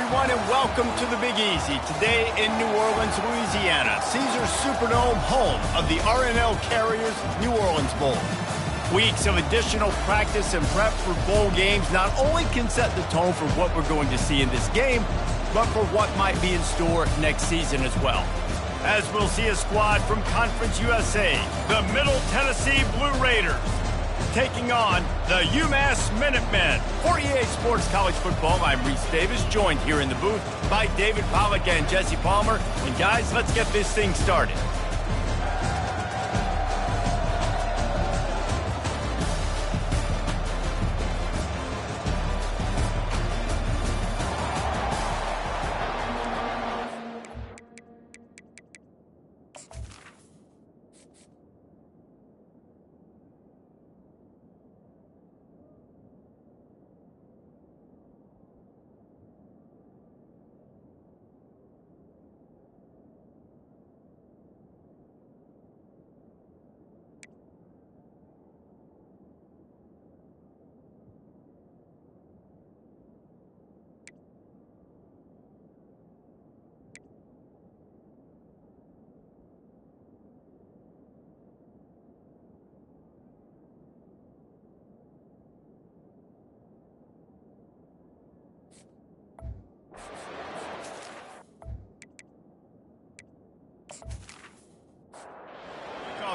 everyone, and welcome to the Big Easy. Today in New Orleans, Louisiana, Caesars Superdome, home of the RNL Carriers New Orleans Bowl. Weeks of additional practice and prep for bowl games not only can set the tone for what we're going to see in this game, but for what might be in store next season as well. As we'll see a squad from Conference USA, the Middle Tennessee Blue Raiders, taking on the UMASS Minutemen. For EA Sports College Football, I'm Reese Davis, joined here in the booth by David Pollack and Jesse Palmer. And guys, let's get this thing started.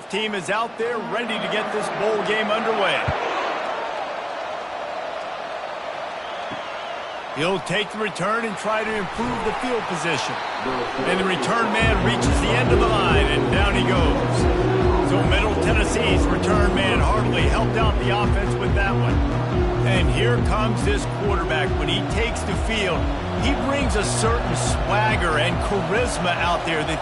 Team is out there ready to get this bowl game underway. He'll take the return and try to improve the field position. And the return man reaches the end of the line, and down he goes. So Middle Tennessee's return man hardly helped out the offense with that one. And here comes this quarterback. When he takes the field, he brings a certain swagger and charisma out there that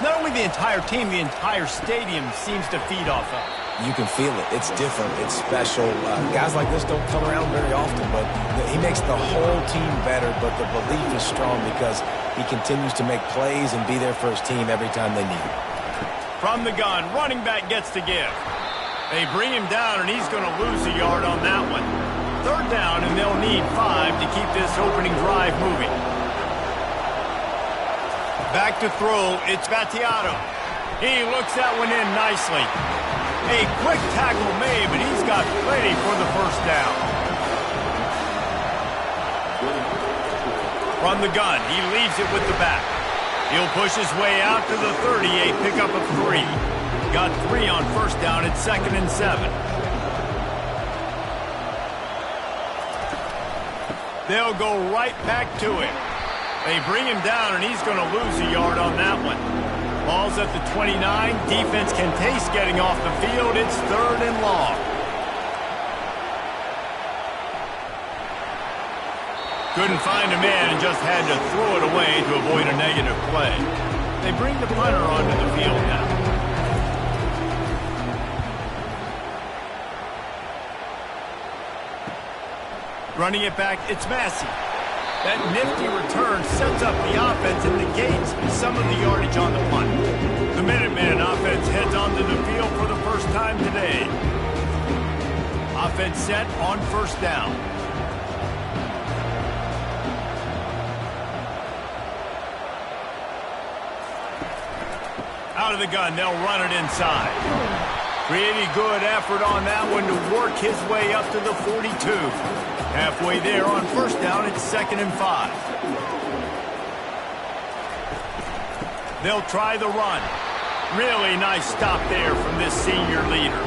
not only the entire team, the entire stadium seems to feed off of. You can feel it. It's different. It's special. Guys like this don't come around very often, but he makes the whole team better, but the belief is strong because he continues to make plays and be there for his team every time they need it. From the gun, running back gets to give. They bring him down, and he's going to lose a yard on that one. Third down, and they'll need 5 to keep this opening drive moving. Back to throw, it's Battiato. He looks that one in nicely. A quick tackle made, but he's got plenty for the first down. From the gun, he leaves it with the back. He'll push his way out to the 30, a pickup of 3. Got 3 on first down, it's 2nd and 7. They'll go right back to him. They bring him down, and he's going to lose a yard on that one. Ball's at the 29. Defense can taste getting off the field. It's 3rd and long. Couldn't find a man and just had to throw it away to avoid a negative play. They bring the punter onto the field now. Running it back, it's Massey. That nifty return sets up the offense and negates some of the yardage on the punt. The Minuteman offense heads onto the field for the first time today. Offense set on first down. Out of the gun, they'll run it inside. Pretty good effort on that one to work his way up to the 42. Halfway there on first down, it's 2nd and 5. They'll try the run. Really nice stop there from this senior leader.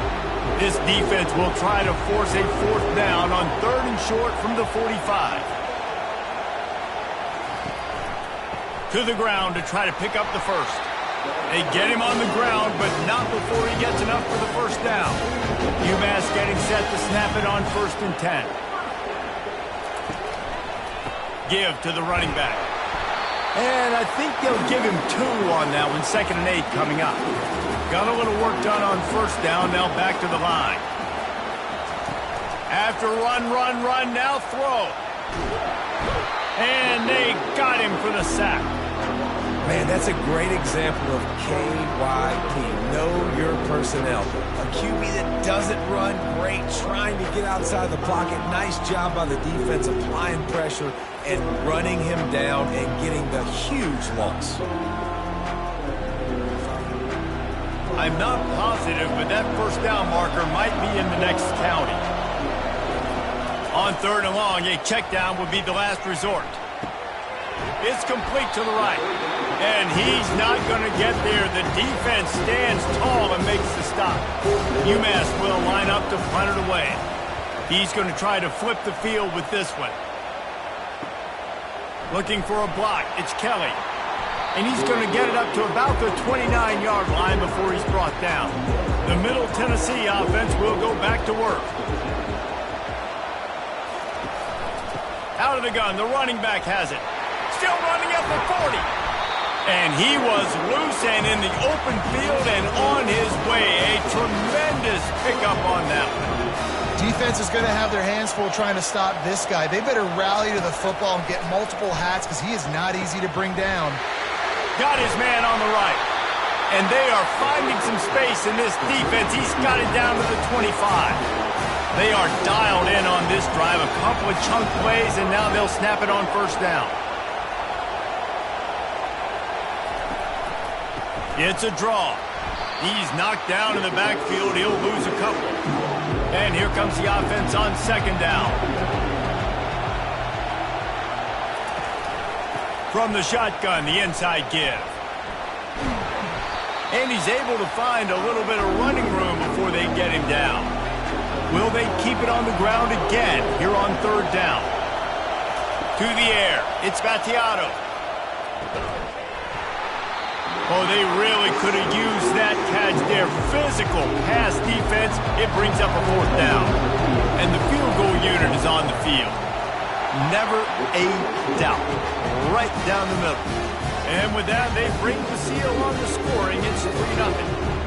This defense will try to force a 4th down on 3rd and short from the 45. To the ground to try to pick up the first. They get him on the ground, but not before he gets enough for the first down. UMass getting set to snap it on 1st and 10. Give to the running back. And I think they'll give him 2 on that one, 2nd and 8 coming up. Got a little work done on first down, now back to the line. After run, now throw. And they got him for the sack. Man, that's a great example of KYP, know your personnel. A QB that doesn't run great, trying to get outside the pocket. Nice job by the defense applying pressure and running him down and getting the huge loss. I'm not positive, but that first down marker might be in the next county. On 3rd and long, a check down would be the last resort. It's complete to the right. And he's not going to get there. The defense stands tall and makes the stop. UMass will line up to punt it away. He's going to try to flip the field with this one. Looking for a block. It's Kelly. And he's going to get it up to about the 29-yard line before he's brought down. The Middle Tennessee offense will go back to work. Out of the gun, the running back has it. Still running up the 40. And he was loose and in the open field and on his way. A tremendous pickup on that one. Defense is going to have their hands full trying to stop this guy. They better rally to the football and get multiple hats because he is not easy to bring down. Got his man on the right. And they are finding some space in this defense. He's got it down to the 25. They are dialed in on this drive. A couple of chunk plays, and now they'll snap it on first down. It's a draw. He's knocked down in the backfield. He'll lose a couple. And here comes the offense on 2nd down. From the shotgun, the inside give. And he's able to find a little bit of running room before they get him down. Will they keep it on the ground again here on 3rd down? To the air. It's Battiato. Oh, they really could have used that catch there. Physical pass defense. It brings up a 4th down. And the field goal unit is on the field. Never a doubt. Right down the middle. And with that, they bring the seal on the scoring. It's 3-0.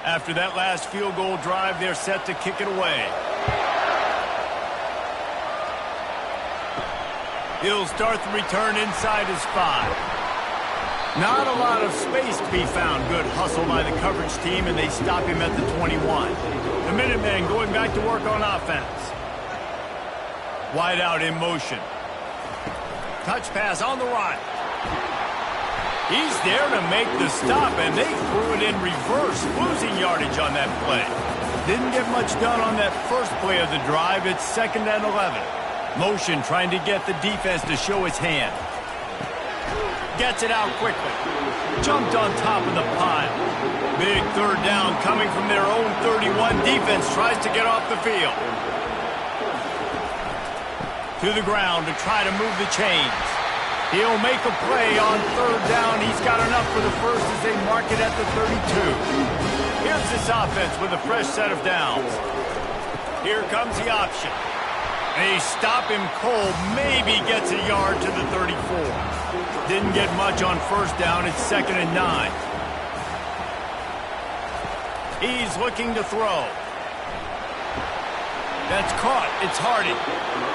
After that last field goal drive, they're set to kick it away. He'll start the return inside his 5. Not a lot of space to be found. Good hustle by the coverage team, and they stop him at the 21. The Minutemen going back to work on offense. Wide out in motion. Touch pass on the right. He's there to make the stop, and they threw it in reverse, losing yardage on that play. Didn't get much done on that first play of the drive. It's 2nd and 11. Motion trying to get the defense to show his hand. Gets it out quickly. Jumped on top of the pile. Big 3rd down coming from their own 31. Defense tries to get off the field. To the ground to try to move the chains. He'll make a play on 3rd down. He's got enough for the first as they mark it at the 32. Here's this offense with a fresh set of downs. Here comes the option. They stop him cold. Maybe gets a yard to the 34. Didn't get much on 1st down. It's 2nd and 9. He's looking to throw. That's caught. It's Hardy.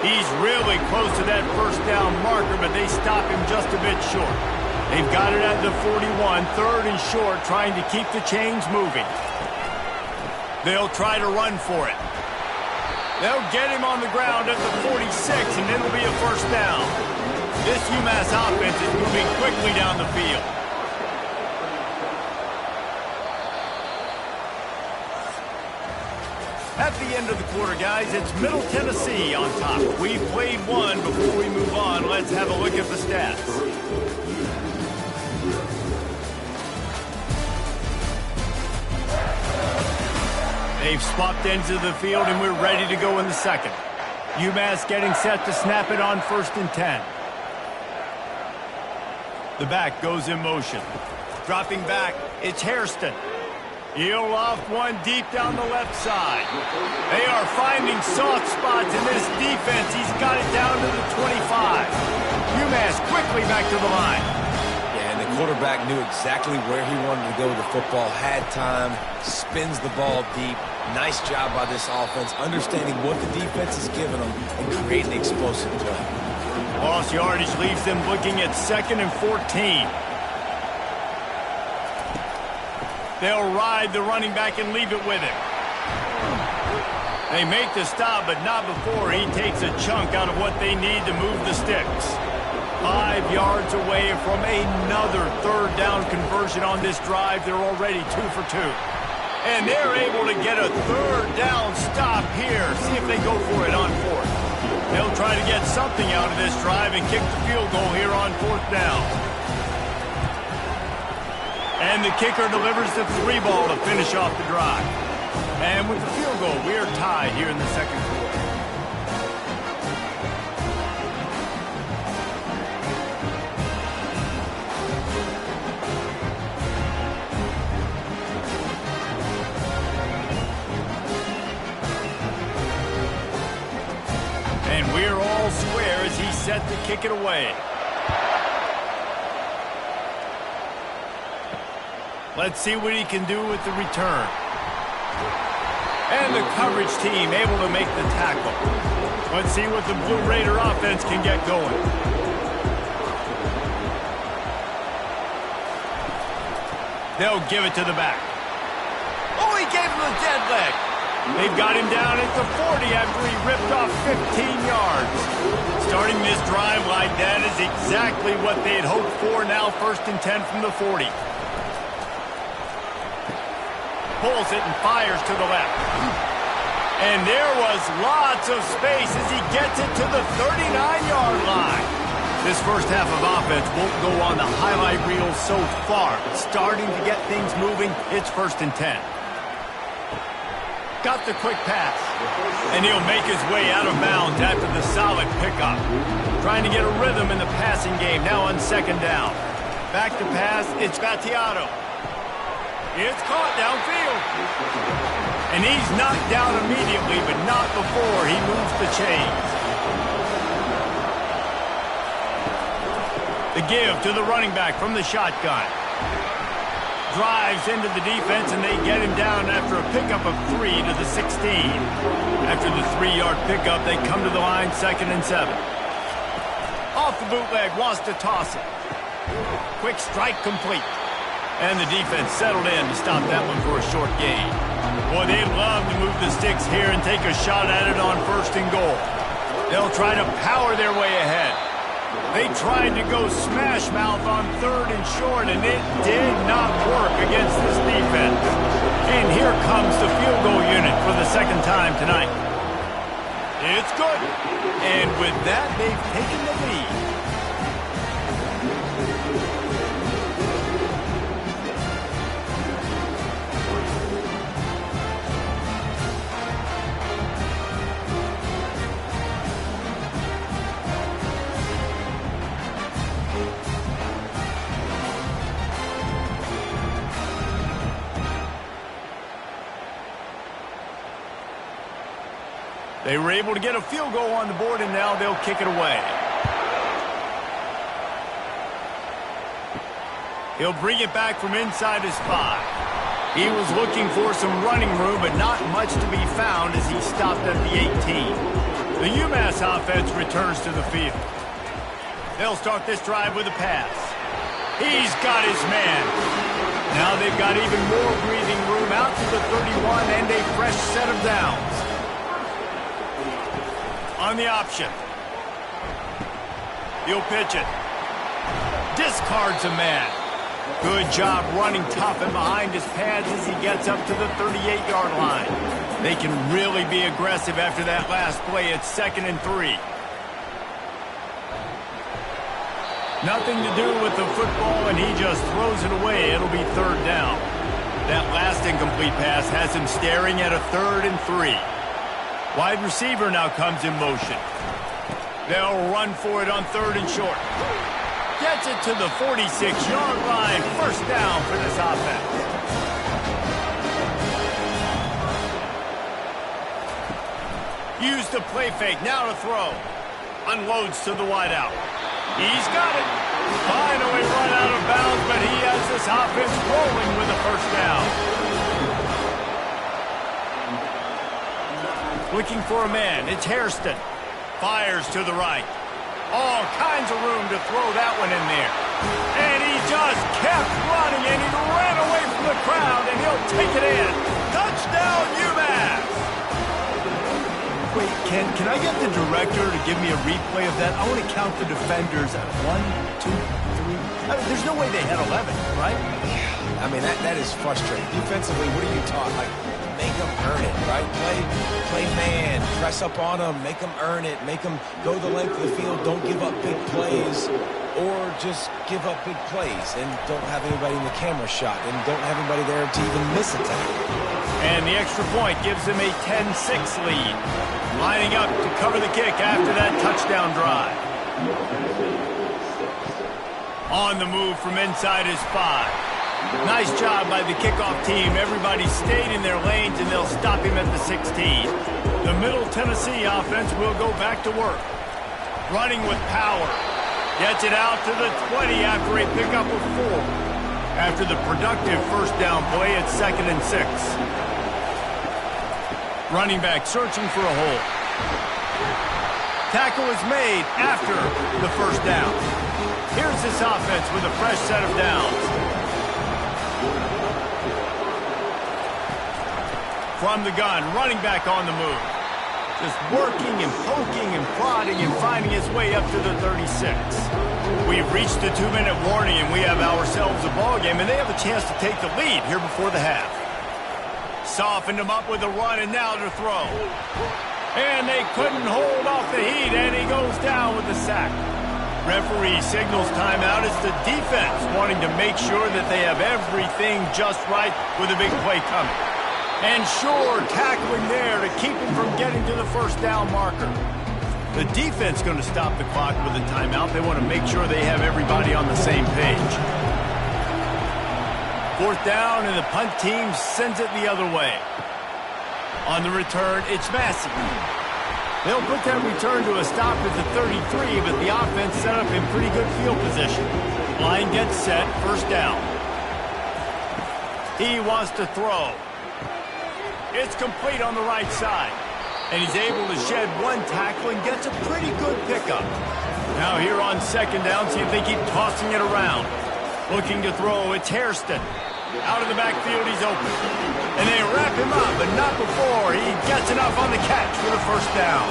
He's really close to that 1st down marker, but they stop him just a bit short. They've got it at the 41, 3rd and short, trying to keep the chains moving. They'll try to run for it. They'll get him on the ground at the 46, and it'll be a 1st down. This UMass offense is moving quickly down the field. At the end of the quarter, guys, it's Middle Tennessee on top. We've played one. Before we move on, let's have a look at the stats. They've swapped ends of the field, and we're ready to go in the 2nd. UMass getting set to snap it on 1st and 10. The back goes in motion. Dropping back, it's Hairston. He'll loft one deep down the left side. They are finding soft spots in this defense. He's got it down to the 25. UMass quickly back to the line. Yeah, and the quarterback knew exactly where he wanted to go with the football, had time, spins the ball deep. Nice job by this offense, understanding what the defense is giving them and creating explosive play. Lost yardage leaves them looking at 2nd and 14. They'll ride the running back and leave it with him. They make the stop, but not before he takes a chunk out of what they need to move the sticks. 5 yards away from another 3rd down conversion on this drive. They're already 2 for 2. And they're able to get a 3rd down stop here. See if they go for it on 4th. They'll try to get something out of this drive and kick the field goal here on 4th down. And the kicker delivers the 3 ball to finish off the drive. And with the field goal, we are tied here in the 2nd quarter. And we're all square as he's set to kick it away. Let's see what he can do with the return. And the coverage team able to make the tackle. Let's see what the Blue Raider offense can get going. They'll give it to the back. Oh, he gave him a dead leg. They've got him down at the 40 after he ripped off 15 yards. Starting this drive like that is exactly what they had hoped for. Now 1st and 10 from the 40. Pulls it and fires to the left. And there was lots of space as he gets it to the 39-yard line. This first half of offense won't go on the highlight reel so far, but starting to get things moving, it's 1st and 10. Got the quick pass. And he'll make his way out of bounds after the solid pickup. Trying to get a rhythm in the passing game now on 2nd down. Back to pass, it's Battiato. It's caught downfield. And he's knocked down immediately, but not before he moves the chains. The give to the running back from the shotgun. Drives into the defense, and they get him down after a pickup of 3 to the 16. After the 3-yard pickup, they come to the line 2nd and 7. Off the bootleg, wants to toss it. Quick strike complete. And the defense settled in to stop that one for a short gain. Boy, they'd love to move the sticks here and take a shot at it on 1st and goal. They'll try to power their way ahead. They tried to go smash mouth on 3rd and short, and it did not work against this defense. And here comes the field goal unit for the 2nd time tonight. It's good. And with that, they've taken the lead. They were able to get a field goal on the board, and now they'll kick it away. He'll bring it back from inside his 5. He was looking for some running room, but not much to be found as he stopped at the 18. The UMass offense returns to the field. They'll start this drive with a pass. He's got his man. Now they've got even more breathing room out to the 31 and a fresh set of downs. On the option. He'll pitch it. Discards a man. Good job running tough and behind his pads as he gets up to the 38-yard line. They can really be aggressive after that last play. It's 2nd and 3. Nothing to do with the football, and he just throws it away. It'll be 3rd down. That last incomplete pass has him staring at a 3rd and 3. Wide receiver now comes in motion. They'll run for it on 3rd and short. Gets it to the 46-yard line. 1st down for this offense. Use the play fake, now to throw. Unloads to the wideout. He's got it. Finally run out of bounds, but he has this offense rolling with a first down. Looking for a man, it's Hairston. Fires to the right. All kinds of room to throw that one in there. And he just kept running, and he ran away from the crowd, and he'll take it in. Touchdown, UMASS! Wait, can I get the director to give me a replay of that? I want to count the defenders at 1, 2, 3. I mean, there's no way they had 11, right? I mean, that is frustrating. Defensively, what are you taught? Like, make them earn it, right? Play man, press up on them, make them earn it, make them go the length of the field, don't give up big plays, or just give up big plays and don't have anybody in the camera shot and don't have anybody there to even miss a tackle. And the extra point gives them a 10-6 lead. Lining up to cover the kick after that touchdown drive. On the move from inside his 5. Nice job by the kickoff team. Everybody stayed in their lanes, and they'll stop him at the 16. The Middle Tennessee offense will go back to work. Running with power. Gets it out to the 20 after a pickup of 4. After the productive first down play, it's 2nd and 6. Running back searching for a hole. Tackle is made after the first down. Here's this offense with a fresh set of downs. From the gun, running back on the move. Just working and poking and prodding and finding his way up to the 36. We've reached the 2-minute warning, and we have ourselves a ball game, and they have a chance to take the lead here before the half. Softened him up with a run, and now to throw. And they couldn't hold off the heat, and he goes down with the sack. Referee signals timeout. It's the defense wanting to make sure that they have everything just right with a big play coming. And sure, tackling there to keep him from getting to the first down marker. The defense going to stop the clock with a timeout. They want to make sure they have everybody on the same page. 4th down, and the punt team sends it the other way. On the return, it's Massey. They'll put that return to a stop at the 33, but the offense set up in pretty good field position. Line gets set, first down. He wants to throw. It's complete on the right side. And he's able to shed one tackle and gets a pretty good pickup. Now here on 2nd down, see if they keep tossing it around. Looking to throw, it's Hairston. Out of the backfield, he's open. And they wrap him up, but not before he gets enough on the catch for the first down.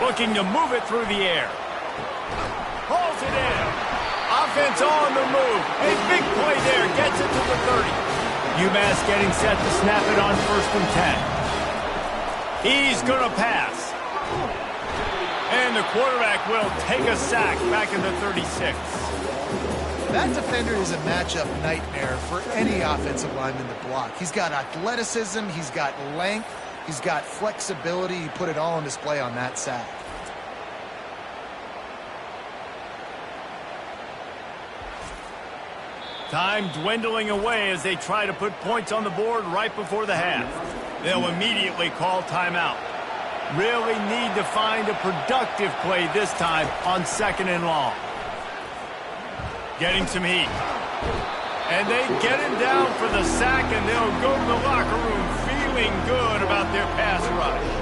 Looking to move it through the air. Hauls it in. Offense on the move. A big play there. Gets it to the 30. UMass getting set to snap it on 1st and 10. He's going to pass. And the quarterback will take a sack back in the 36. That defender is a matchup nightmare for any offensive lineman to block. He's got athleticism, he's got length, he's got flexibility. He put it all on display on that sack. Time dwindling away as they try to put points on the board right before the half. They'll immediately call timeout. Really need to find a productive play this time on 2nd and long. Getting some heat. And they get him down for the sack, and they'll go to the locker room feeling good about their pass rush.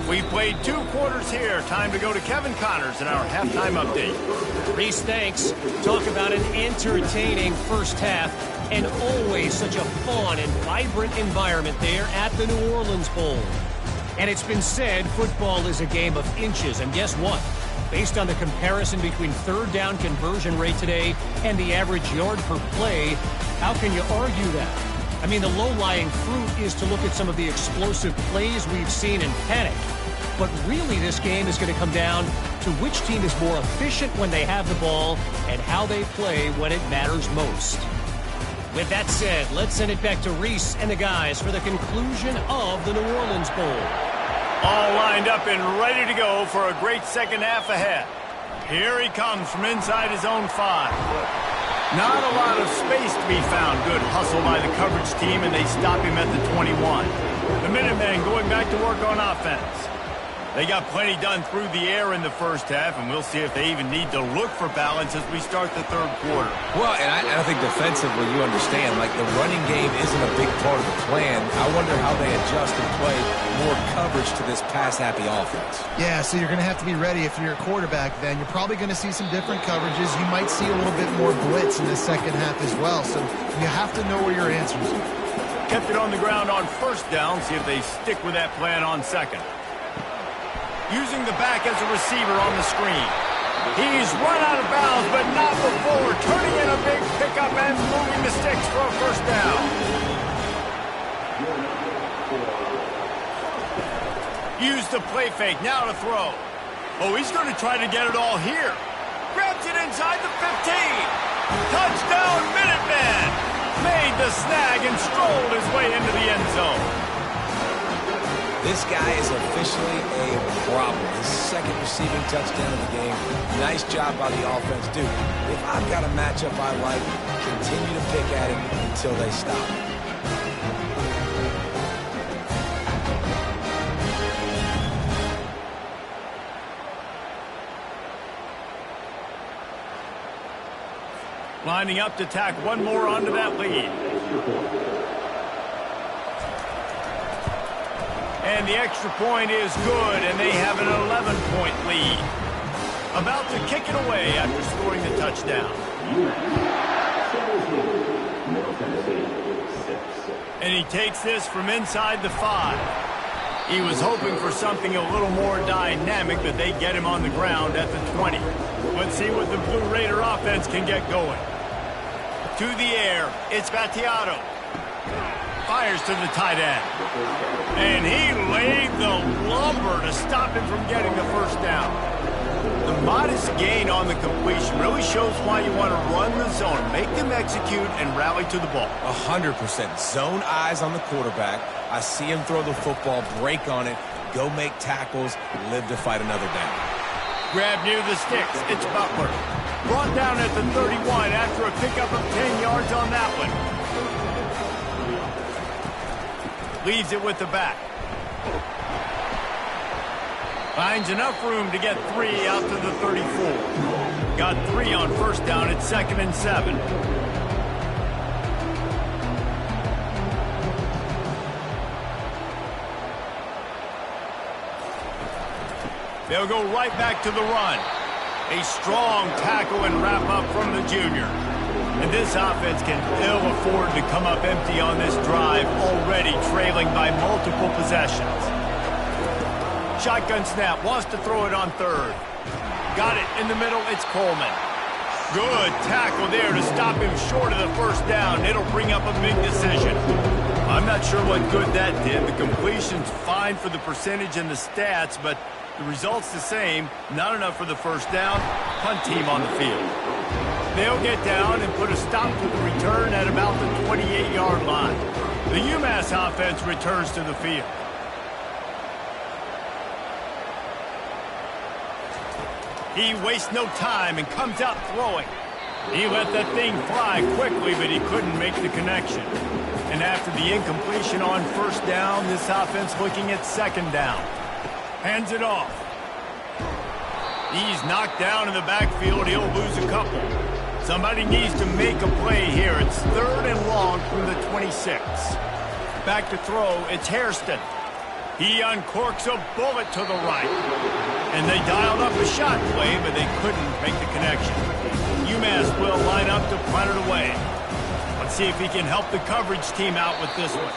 We played 2 quarters here. Time to go to Kevin Connors in our halftime update. Reese, thanks. Talk about an entertaining first half and always such a fun and vibrant environment there at the New Orleans Bowl. And it's been said football is a game of inches, and guess what? Based on the comparison between 3rd down conversion rate today and the average yard per play, how can you argue that? I mean, the low-lying fruit is to look at some of the explosive plays we've seen in panic. But really, this game is going to come down to which team is more efficient when they have the ball and how they play when it matters most. With that said, let's send it back to Reese and the guys for the conclusion of the New Orleans Bowl. All lined up and ready to go for a great second half ahead. Here he comes from inside his own 5. Not a lot of space to be found. Good hustle by the coverage team, and they stop him at the 21. The Minutemen going back to work on offense. They got plenty done through the air in the first half, and we'll see if they even need to look for balance as we start the third quarter. Well, and I think defensively, you understand, like the running game isn't a big part of the plan. I wonder how they adjust and play more coverage to this pass-happy offense. Yeah, so you're going to have to be ready if you're a quarterback then. You're probably going to see some different coverages. You might see a little bit more blitz in the second half as well, so you have to know where your answers are. Kept it on the ground on first down. See if they stick with that plan on second. Using the back as a receiver on the screen. He's run out of bounds, but not before turning in a big pickup and moving the sticks for a first down. Use the play fake, now to throw. Oh, he's going to try to get it all here. Grabs it inside the 15. Touchdown, Minutemen! Made the snag and strolled his way into the end zone. This guy is officially a problem. His second receiving touchdown of the game. Nice job by the offense. Dude, if I've got a matchup I like, continue to pick at him until they stop. Lining up to tack one more onto that lead. And the extra point is good, and they have an 11-point lead. About to kick it away after scoring the touchdown. And he takes this from inside the 5. He was hoping for something a little more dynamic, but they get him on the ground at the 20. Let's see what the Blue Raider offense can get going. To the air, it's Battiato. Fires to the tight end. And he laid the lumber to stop him from getting the first down. The modest gain on the completion really shows why you want to run the zone, make them execute, and rally to the ball. 100%. Zone eyes on the quarterback. I see him throw the football, break on it, go make tackles, live to fight another down. Grab near the sticks. It's Butler. Brought down at the 31 after a pickup of 10 yards on that one. Leaves it with the back. Finds enough room to get 3 out to the 34. Got 3 on first down. It's 2nd and 7. They'll go right back to the run. A strong tackle and wrap up from the junior. And this offense can ill afford to come up empty on this drive, already trailing by multiple possessions. Shotgun snap, wants to throw it on third. Got it in the middle, it's Coleman. Good tackle there to stop him short of the first down. It'll bring up a big decision. I'm not sure what good that did. The completion's fine for the percentage and the stats, but the result's the same. Not enough for the first down. Punt team on the field. They'll get down and put a stop to the return at about the 28-yard line. The UMASS offense returns to the field. He wastes no time and comes out throwing. He let that thing fly quickly, but he couldn't make the connection. And after the incompletion on first down, this offense looking at second down. Hands it off. He's knocked down in the backfield. He'll lose a couple. Somebody needs to make a play here. It's 3rd and long from the 26. Back to throw. It's Hairston. He uncorks a bullet to the right. And they dialed up a shot play, but they couldn't make the connection. UMass will line up to punt it away. Let's see if he can help the coverage team out with this one.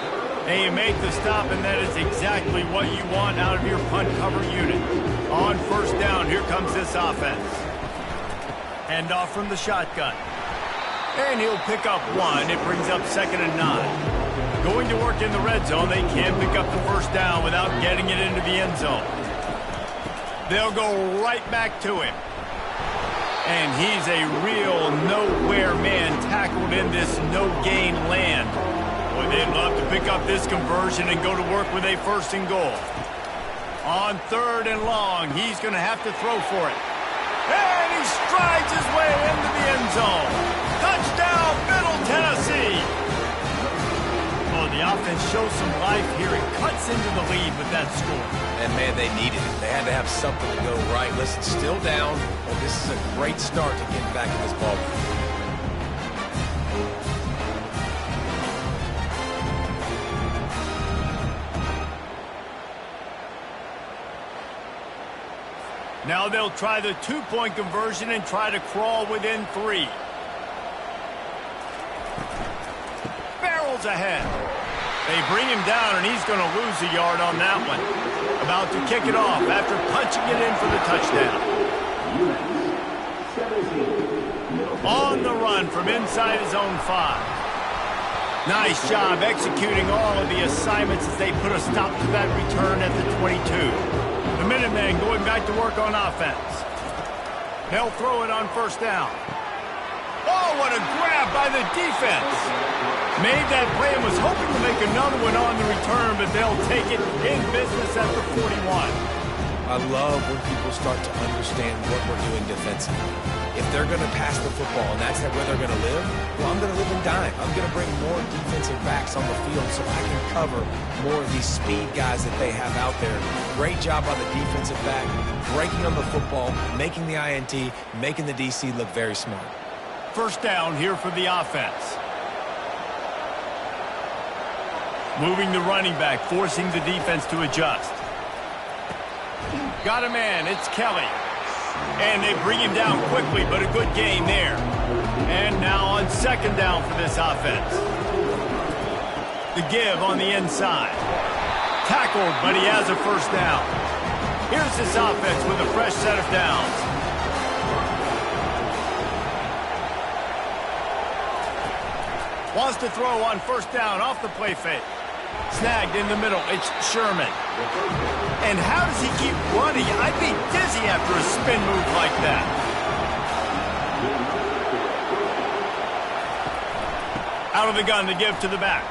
They make the stop, and that is exactly what you want out of your punt cover unit. On first down, here comes this offense. Hand off from the shotgun. And he'll pick up 1. It brings up 2nd and 9. Going to work in the red zone, they can't pick up the first down without getting it into the end zone. They'll go right back to him. And he's a real nowhere man tackled in this no-gain land. Boy, they'd love to pick up this conversion and go to work with a 1st and goal. On 3rd and long, he's going to have to throw for it. And he strides his way into the end zone. Touchdown, Middle Tennessee. Oh, the offense shows some life here. It cuts into the lead with that score. And, man, they needed it. They had to have something to go right. Listen, still down, but this is a great start to getting back in this ballgame. Now they'll try the 2-point conversion and try to crawl within 3. Barrels ahead. They bring him down, and he's going to lose a yard on that one. About to kick it off after punching it in for the touchdown. On the run from inside his own 5. Nice job executing all of the assignments as they put a stop to that return at the 22. The Minutemen going back to work on offense. They'll throw it on 1st down. Oh, what a grab by the defense. Made that play and was hoping to make another one on the return, but they'll take it in business at the 41. I love when people start to understand what we're doing defensively. If they're going to pass the football and that's where they're going to live, well, I'm going to live in dime. I'm going to bring more defensive backs on the field so I can cover more of these speed guys that they have out there. Great job by the defensive back, breaking on the football, making the INT, making the DC look very smart. 1st down here for the offense. Moving the running back, forcing the defense to adjust. Got a man, it's Kelly. And they bring him down quickly, but a good gain there. And now on 2nd down for this offense. The give on the inside. Tackled, but he has a 1st down. Here's this offense with a fresh set of downs. Wants to throw on 1st down off the play fake. Snagged in the middle. It's Sherman. And how does he keep running? I'd be dizzy after a spin move like that. Out of the gun to give to the back.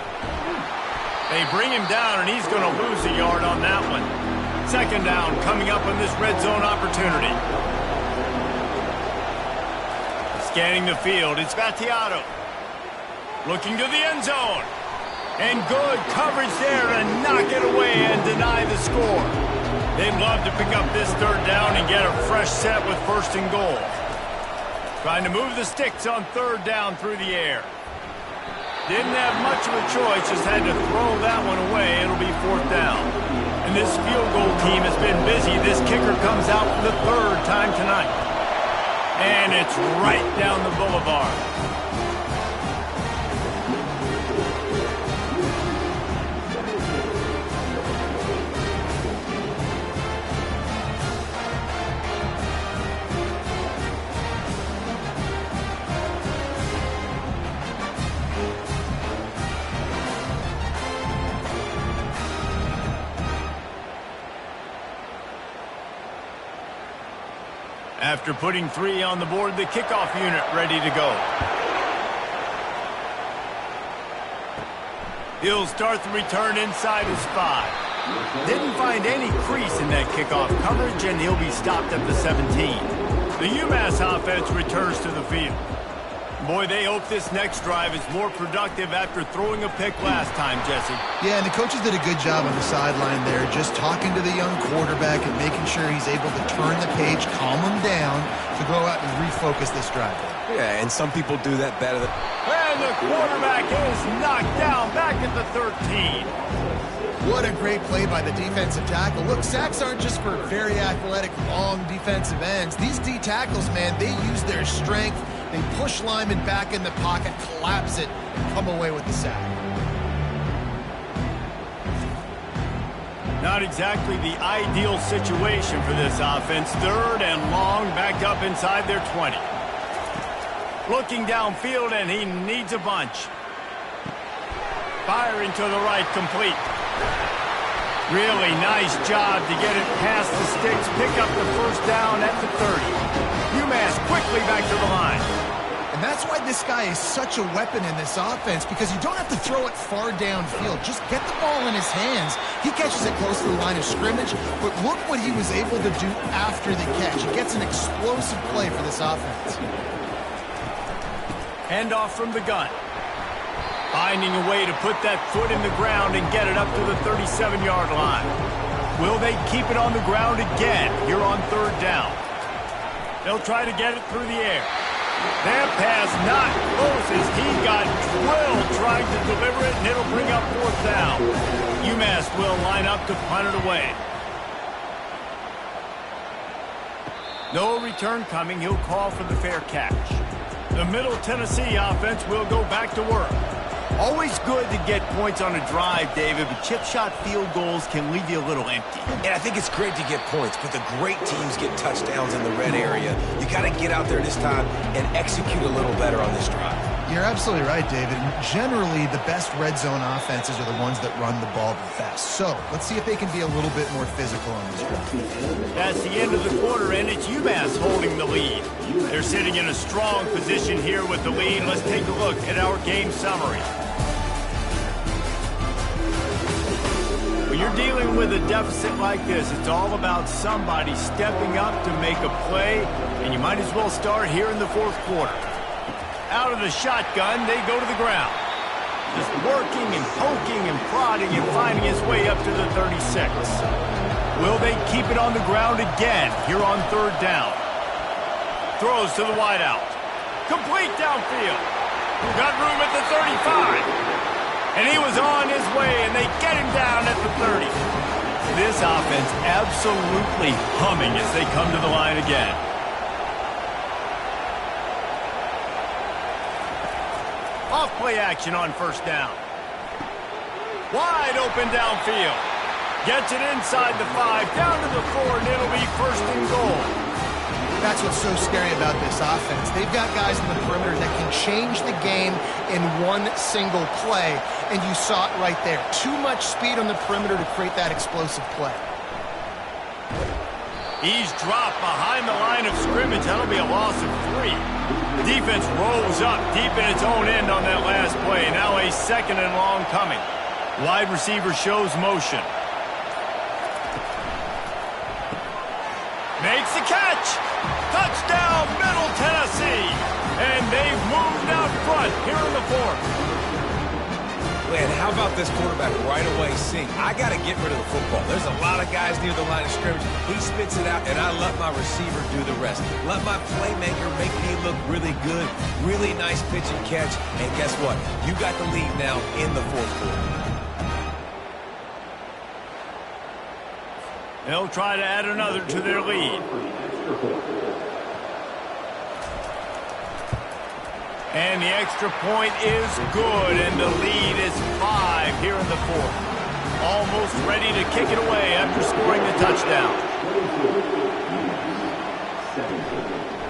They bring him down, and he's going to lose a yard on that one. 2nd down coming up on this red zone opportunity. Scanning the field, it's Battiato. Looking to the end zone. And good coverage there to knock it away and deny the score. They'd love to pick up this 3rd down and get a fresh set with 1st and goal. Trying to move the sticks on 3rd down through the air. Didn't have much of a choice, just had to throw that one away. It'll be 4th down. And this field goal team has been busy. This kicker comes out for the 3rd time tonight. And it's right down the boulevard. After putting 3 on the board, the kickoff unit ready to go. He'll start the return inside his 5. Didn't find any crease in that kickoff coverage, and he'll be stopped at the 17. The UMASS offense returns to the field. Boy, they hope this next drive is more productive after throwing a pick last time, Jesse. Yeah, and the coaches did a good job on the sideline there, just talking to the young quarterback and making sure he's able to turn the page, calm him down, to go out and refocus this drive. Yeah, and some people do that better. And the quarterback is knocked down back at the 13. What a great play by the defensive tackle. Look, sacks aren't just for very athletic, long defensive ends. These D tackles, man, they use their strength. They push linemen back in the pocket, collapse it, and come away with the sack. Not exactly the ideal situation for this offense. 3rd and long, back up inside their 20. Looking downfield, and he needs a bunch. Firing to the right, complete. Really nice job to get it past the sticks, pick up the 1st down at the 30. UMass quickly back to the line. And that's why this guy is such a weapon in this offense, because you don't have to throw it far downfield. Just get the ball in his hands. He catches it close to the line of scrimmage, but look what he was able to do after the catch. He gets an explosive play for this offense. Handoff from the gun. Finding a way to put that foot in the ground and get it up to the 37-yard line. Will they keep it on the ground again here on third down? They'll try to get it through the air. That pass not close as he got drilled trying to deliver it, and it'll bring up fourth down. UMass will line up to punt it away. No return coming. He'll call for the fair catch. The Middle Tennessee offense will go back to work. Always good to get points on a drive, David, but chip shot field goals can leave you a little empty. And I think it's great to get points, but the great teams get touchdowns in the red area. You got to get out there this time and execute a little better on this drive. You're absolutely right, David. Generally, the best red zone offenses are the ones that run the ball the best. So let's see if they can be a little bit more physical on this drive. That's the end of the quarter, and it's UMass holding the lead. They're sitting in a strong position here with the lead. Let's take a look at our game summary. When you're dealing with a deficit like this, it's all about somebody stepping up to make a play, and you might as well start here in the fourth quarter. Out of the shotgun, they go to the ground. Just working and poking and prodding and finding his way up to the 36. Will they keep it on the ground again here on third down? Throws to the wideout. Complete downfield. Got room at the 35. And he was on his way, and they get him down at the 30. This offense absolutely humming as they come to the line again. Off play action on first down. Wide open downfield. Gets it inside the 5, down to the 4, and it'll be first and goal. That's what's so scary about this offense. They've got guys in the perimeter that can change the game in one single play, and you saw it right there. Too much speed on the perimeter to create that explosive play. He's dropped behind the line of scrimmage. That'll be a loss of 3. Defense rolls up deep in its own end on that last play. Now a second and long coming. Wide receiver shows motion. Makes the catch. Touchdown, Middle Tennessee. And they've moved out front here in the fourth. Man, how about this quarterback right away seeing, I got to get rid of the football. There's a lot of guys near the line of scrimmage. He spits it out, and I let my receiver do the rest. Let my playmaker make me look really good. Really nice pitch and catch. And guess what? You got the lead now in the fourth quarter. They'll try to add another to their lead. And the extra point is good, and the lead is 5 here in the fourth. Almost ready to kick it away after scoring the touchdown.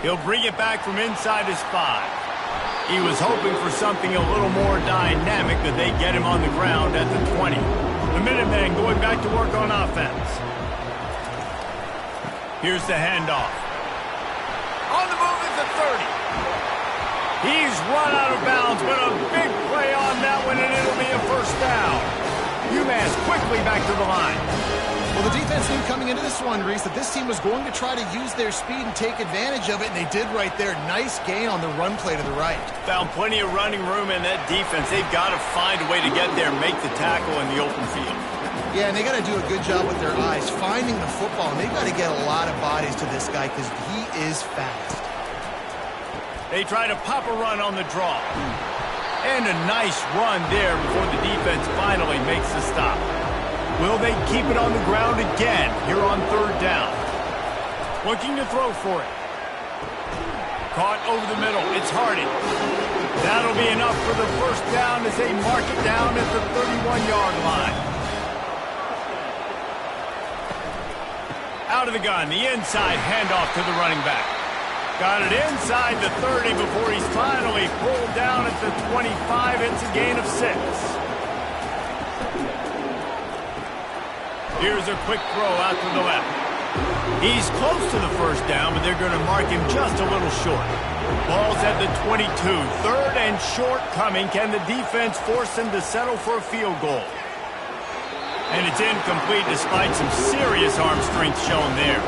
He'll bring it back from inside his 5. He was hoping for something a little more dynamic, but they get him on the ground at the 20. The Minutemen going back to work on offense. Here's the handoff. On the move at the 30. He's run out of bounds, but a big play on that one, and it'll be a first down. UMass quickly back to the line. Well, the defense knew coming into this one, Reese, that this team was going to try to use their speed and take advantage of it, and they did right there. Nice gain on the run play to the right. Found plenty of running room in that defense. They've got to find a way to get there and make the tackle in the open field. Yeah, and they got to do a good job with their eyes, finding the football, and they've got to get a lot of bodies to this guy because he is fast. They try to pop a run on the draw. And a nice run there before the defense finally makes the stop. Will they keep it on the ground again here on third down? Looking to throw for it. Caught over the middle. It's Hardy. That'll be enough for the first down as they mark it down at the 31-yard line. Out of the gun, the inside handoff to the running back. Got it inside the 30 before he's finally pulled down at the 25. It's a gain of 6. Here's a quick throw out to the left. He's close to the first down, but they're going to mark him just a little short. Ball's at the 22. Third and short coming. Can the defense force him to settle for a field goal? And it's incomplete despite some serious arm strength shown there.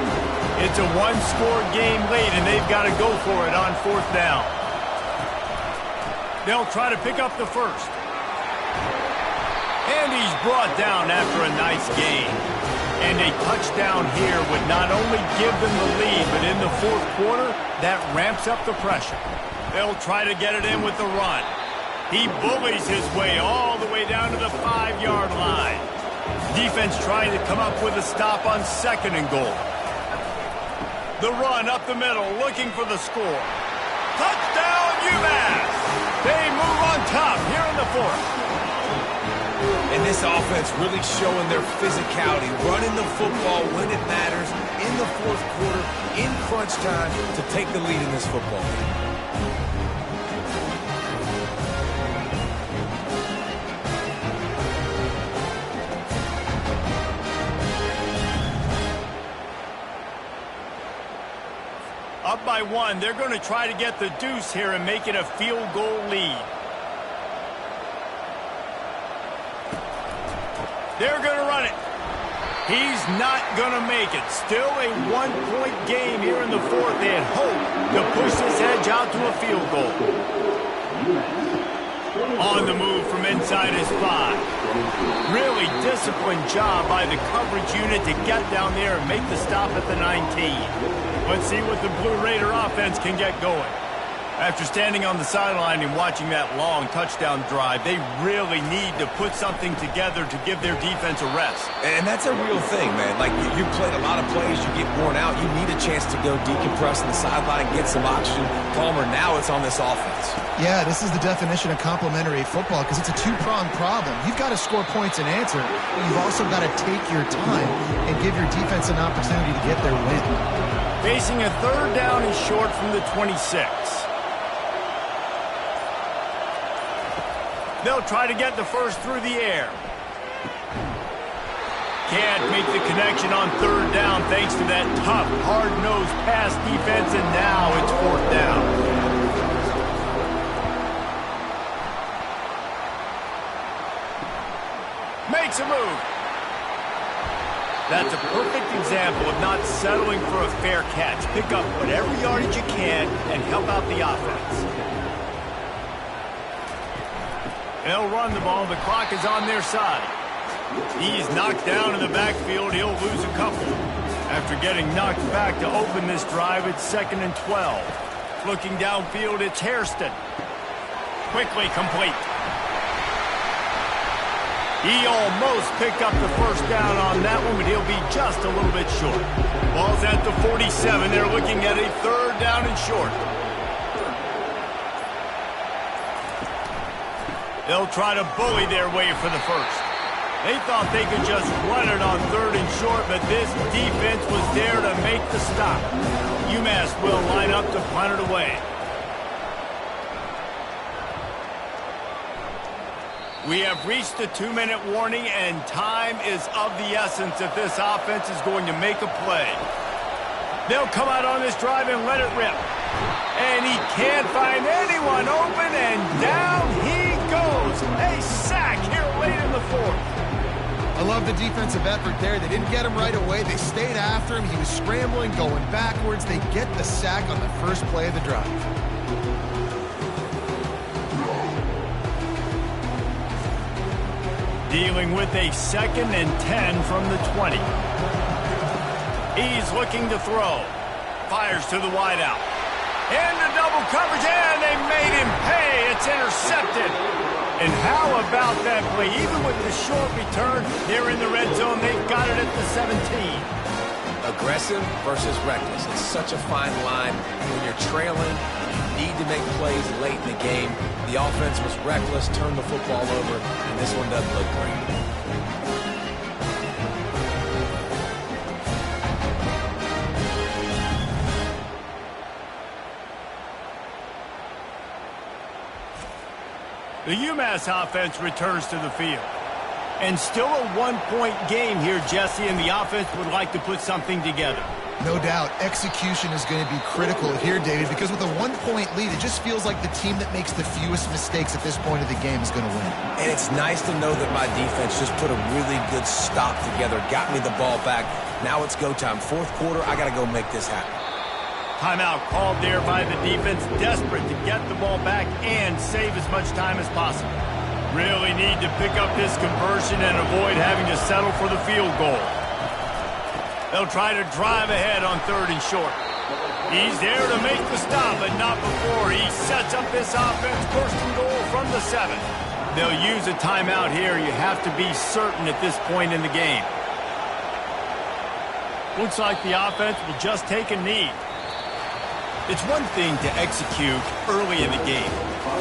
It's a one-score game late, and they've got to go for it on fourth down. They'll try to pick up the first. And he's brought down after a nice gain. And a touchdown here would not only give them the lead, but in the fourth quarter, that ramps up the pressure. They'll try to get it in with the run. He bullies his way all the way down to the 5-yard line. Defense trying to come up with a stop on second and goal. The run up the middle, looking for the score. Touchdown, UMASS! They move on top here in the fourth. And this offense really showing their physicality, running the football when it matters, in the fourth quarter, in crunch time, to take the lead in this football game. Up by one, they're going to try to get the deuce here and make it a field goal lead. They're going to run it. He's not going to make it. Still a one-point game here in the fourth. They had hoped to push this edge out to a field goal. On the move from inside his 5. Really disciplined job by the coverage unit to get down there and make the stop at the 19. Let's see what the Blue Raider offense can get going. After standing on the sideline and watching that long touchdown drive, they really need to put something together to give their defense a rest. And that's a real thing, man. Like, you played a lot of plays, you get worn out, you need a chance to go decompress on the sideline, get some oxygen. Palmer, now it's on this offense. Yeah, this is the definition of complementary football because it's a two-pronged problem. You've got to score points and answer, but you've also got to take your time and give your defense an opportunity to get their win. Facing a third down and short from the 26. They'll try to get the first through the air. Can't make the connection on third down thanks to that tough, hard-nosed pass defense, and now it's fourth down. Makes a move. That's a perfect example of not settling for a fair catch. Pick up whatever yardage you can and help out the offense. They'll run the ball. The clock is on their side. He's knocked down in the backfield. He'll lose a couple. After getting knocked back to open this drive, it's 2nd and 12. Looking downfield, it's Hairston. Quickly complete. He almost picked up the first down on that one, but he'll be just a little bit short. Ball's at the 47. They're looking at a third down and short. They'll try to bully their way for the first. They thought they could just run it on third and short, but this defense was there to make the stop. UMass will line up to punt it away. We have reached the 2-minute warning, and time is of the essence if this offense is going to make a play. They'll come out on this drive and let it rip. And he can't find anyone open, and down he goes. A sack here late in the fourth. I love the defensive effort there. They didn't get him right away. They stayed after him. He was scrambling, going backwards. They get the sack on the first play of the drive. Dealing with a 2nd and 10 from the 20. He's looking to throw. Fires to the wideout. Into double coverage, and they made him pay. It's intercepted. And how about that play? Even with the short return, they're in the red zone. They've got it at the 17. Aggressive versus reckless. It's such a fine line. When you're trailing, you need to make plays late in the game. The offense was reckless, turned the football over, and this one doesn't look great. The UMass offense returns to the field. And still a one-point game here, Jesse, and the offense would like to put something together. No doubt, execution is going to be critical here, David, because with a one-point lead, it just feels like the team that makes the fewest mistakes at this point of the game is going to win. And it's nice to know that my defense just put a really good stop together, got me the ball back. Now it's go time. Fourth quarter, I got to go make this happen. Timeout called there by the defense, desperate to get the ball back and save as much time as possible. Really need to pick up this conversion and avoid having to settle for the field goal. They'll try to drive ahead on 3rd and short. He's there to make the stop, but not before he sets up this offense. 1st and goal from the 7. They'll use a timeout here. You have to be certain at this point in the game. Looks like the offense will just take a knee. It's one thing to execute early in the game.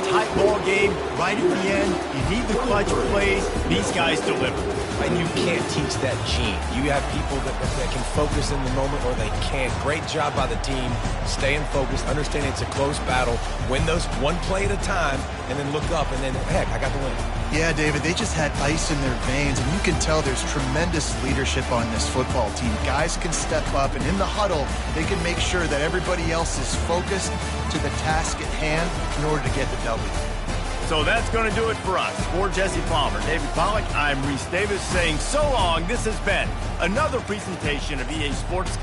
Tight ball game, right at the end, you need the clutch plays. These guys deliver. And you can't teach that gene. You have people that can focus in the moment or they can't. Great job by the team, staying focused, understanding it's a close battle, win those one play at a time, and then look up, and then, heck, I got the win. Yeah, David, they just had ice in their veins, and you can tell there's tremendous leadership on this football team. Guys can step up, and in the huddle, they can make sure that everybody else is focused to the task at hand in order to get the W. So that's going to do it for us. For Jesse Palmer, David Pollack, I'm Reese Davis saying so long. This has been another presentation of EA Sports.